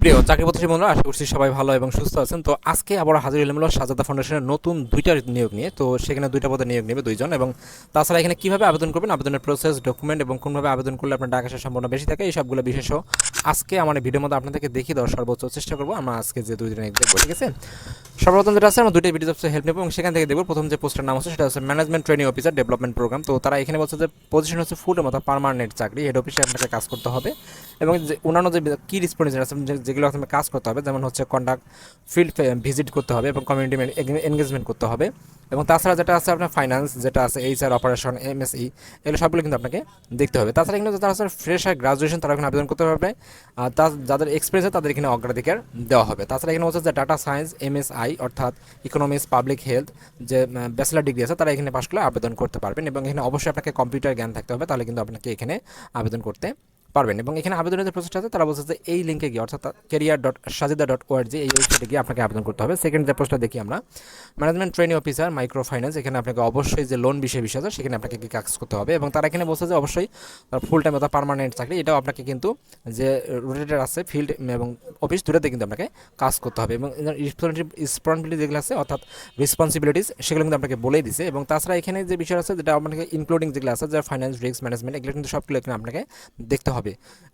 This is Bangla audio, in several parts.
প্রিয় চাকরি প্রত্যাশী বন্ধুরা, আশা করছি সবাই ভালো এবং সুস্থ আছেন। তো আজকে আবার হাজির হলাম হলো সাজাদা ফাউন্ডেশনের নতুন দুইটা নিয়োগ নিয়ে। তো সেখানে দুইটা পদে নিয়োগ নেবে দুইজন, এবং তাছাড়া এখানে কীভাবে আবেদন করবেন, আবেদনের প্রসেস, ডকুমেন্ট এবং কোনভাবে আবেদন করলে আপনার টাকা আসার সম্ভাবনা বেশি থাকে, এই সবগুলো বিশেষ আজকে আমার ভিডিওর মধ্যে আপনাদেরকে দেখিয়ে দেওয়ার সর্বোচ্চ চেষ্টা করবো। আমরা আজকে যে দুই দিন দেখবো, ঠিক আছে। সর্বপ্রথম যেটা আছে, আমরা দুইটা ভিডিও হেল্প নেবো এবং সেখান থেকে দেখবো। প্রথম যে পোস্টের নাম আছে সেটা হচ্ছে management training officer development program. তো তারা এখানে বলছে যে পজিশন হচ্ছে ফুলের মতো পার্মানেন্ট চাকরি, হেড অফিসে আপনাকে কাজ করতে হবে এবং যে অন্যান্য যে কি রেসপন্সিবিলিটি আছে যেগুলো আপনাকে কাজ করতে হবে, যেমন হচ্ছে কন্ডাক্ট ফিল্ড ভিজিট করতে হবে এবং কমিউনিটি এনগেজমেন্ট করতে হবে। এবং তাছাড়া যেটা আছে আপনার ফাইন্যান্স, যেটা আছে এইচআর, অপারেশন, এমএসই, এগুলো সবগুলো কিন্তু আপনাকে দেখতে হবে। তাছাড়া এখানে যারা আছে ফ্রেশ আর গ্রাজুয়েশন, তারা এখানে আবেদন করতে পারবে। আর যাদের এক্সপিরিয়েন্স আছে তাদের এখানে অগ্রাধিকার দেওয়া হবে। তাছাড়া এখানে হচ্ছে যে ডাটা সায়েন্স, এমএসআই অর্থাৎ ইকোনমিক্স, পাবলিক হেলথ, যে ব্যাচেলার ডিগ্রি আছে তারা এখানে পাশ করলে আবেদন করতে পারবেন। এবং এখানে অবশ্যই আপনাকে কম্পিউটার জ্ঞান থাকতে হবে, তাহলে কিন্তু আপনাকে এখানে আবেদন করতে পারবেন। এবং এখানে আবেদনের যে প্রসেসটা আছে তারা বলছে যে এই লিঙ্কে গিয়ে, অর্থাৎ career.sajida.org, এই ওয়েবসাইটে গিয়ে আপনাকে আবেদন করতে হবে। সেকেন্ড যে পোস্টটা দেখি আমরা, management training officer micro finance, এখানে আপনাকে অবশ্যই যে লোন বিষয় আছে সেখানে আপনাকে কি কাজ করতে হবে। এবং তারা এখানে বলছে যে অবশ্যই ফুল টাইম অর্থাৎ পার্মানেন্ট চাকরি, এটাও আপনাকে কিন্তু যে রোটেটার আছে ফিল্ড এবং অফিস দুটোতে কিন্তু আপনাকে কাজ করতে হবে। এবং রেসপন্সিবিলিটি যেগুলো আছে অর্থাৎ রেসপন্সিবিলিটিস, সেগুলো কিন্তু আপনাকে বলেই দিছে। এবং তাছাড়া এখানে যে বিষয় আছে যেটা আপনাকে ইনক্লুডিং যেগুলো আছে, যে ফাইন্যান্স, রিস্ক ম্যানেজমেন্ট, এগুলো কিন্তু সবগুলো এখানে আপনাকে দেখতে হবে।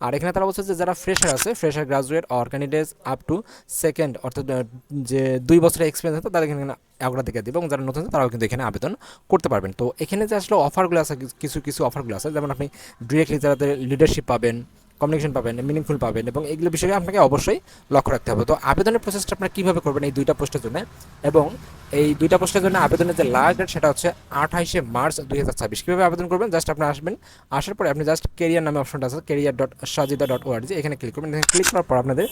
আর এখানে তারা বলছে যে যারা ফ্রেশার আছে, fresher, graduate or candidates up to second, অর্থাৎ যে 2 বছরের এক্সপিরিয়েন্স আছে তাদের এখানে অগ্রাধিকার দেবে। এবং যারা নতুন আছে তারাও কিন্তু এখানে আবেদন করতে পারবেন। তো এখানে যে আসলে অফারগুলো আছে, কিছু কিছু অফারগুলো আছে, যেমন আপনি ডিরেক্টলি যারা লিডারশিপ পাবেন, কমিউনিকেশন পাবেন, মিনিংফুল পাবেন, এবং এগুলো বিষয়ে আপনাকে অবশ্যই লক্ষ্য রাখতে হবে। তো আবেদনের প্রসেসটা আপনারা কীভাবে করবেন এই দুইটা পোস্টের জন্য, এবং এই দুইটা পোস্টের জন্য আবেদনের যে লাস্ট ডেট সেটা হচ্ছে 28শে মার্চ 2026। কীভাবে আবেদন করবেন, জাস্ট আপনি আসবেন, আসার পরে আপনি জাস্ট কেরিয়ার নামে অপশনটা আছে, career.sajida.org, এখানে ক্লিক করবেন। এখানে ক্লিক করার পর আপনাদের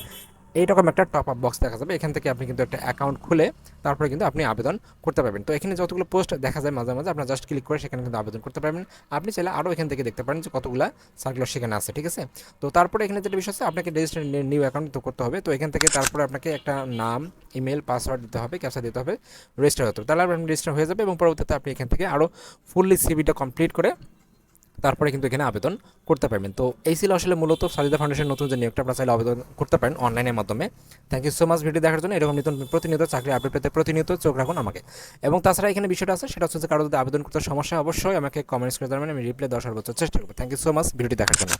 এইরকম একটা টপ আপ বক্স দেখা যাবে। এখান থেকে আপনি কিন্তু একটা অ্যাকাউন্ট খুলে তারপরে কিন্তু আপনি আবেদন করতে পারবেন। তো এখানে যতগুলো পোস্ট দেখা যায় মাঝে মাঝে, আপনার জাস্ট ক্লিক করে সেখানে কিন্তু আবেদন করতে পারবেন। আপনি চাইলে আরও এখান থেকে দেখতে পারেন যে কতগুলো সার্কুলার সেখানে আছে, ঠিক আছে। তো তারপরে এখানে যেটা বিষয় আছে, আপনাকে রেজিস্টার নিউ অ্যাকাউন্ট তো করতে হবে। তো এখান থেকে তারপরে আপনাকে একটা নাম, ইমেল, পাসওয়ার্ড দিতে হবে, ক্যাপচা দিতে হবে, রেজিস্টার হতে হবে। তাহলে আপনি রেজিস্টার হয়ে যাবে এবং পরবর্তীতে আপনি এখান থেকে আরও ফুললি সিভিটা কমপ্লিট করে তারপরে কিন্তু এখানে আবেদন করতে পারবেন। তো এই ছিল আসলে মূলত সাজিদা ফাউন্ডেশন নতুন যে নিয়োগটা, আপনারা চাইলে আবেদন করতে পারেন অনলাইনের মাধ্যমে। Thank you so much video দেখার জন্য। এরকম নতুন প্রতিনিয়ত চাকরি আপডেট পেতে প্রতিনিয়ত চোখ রাখুন আমাকে। এবং তাছাড়া এখানে বিষয়টা আছে সেটা হচ্ছে যে কারো যদি আবেদন করতে সমস্যা, অবশ্যই আমাকে কমেন্টস করে জানাবেন, আমি রিপ্লাই দেওয়ার সর্বোচ্চ চেষ্টা করবো। থ্যাংক ইউ সো মাচ ভিডিওটি দেখার জন্য।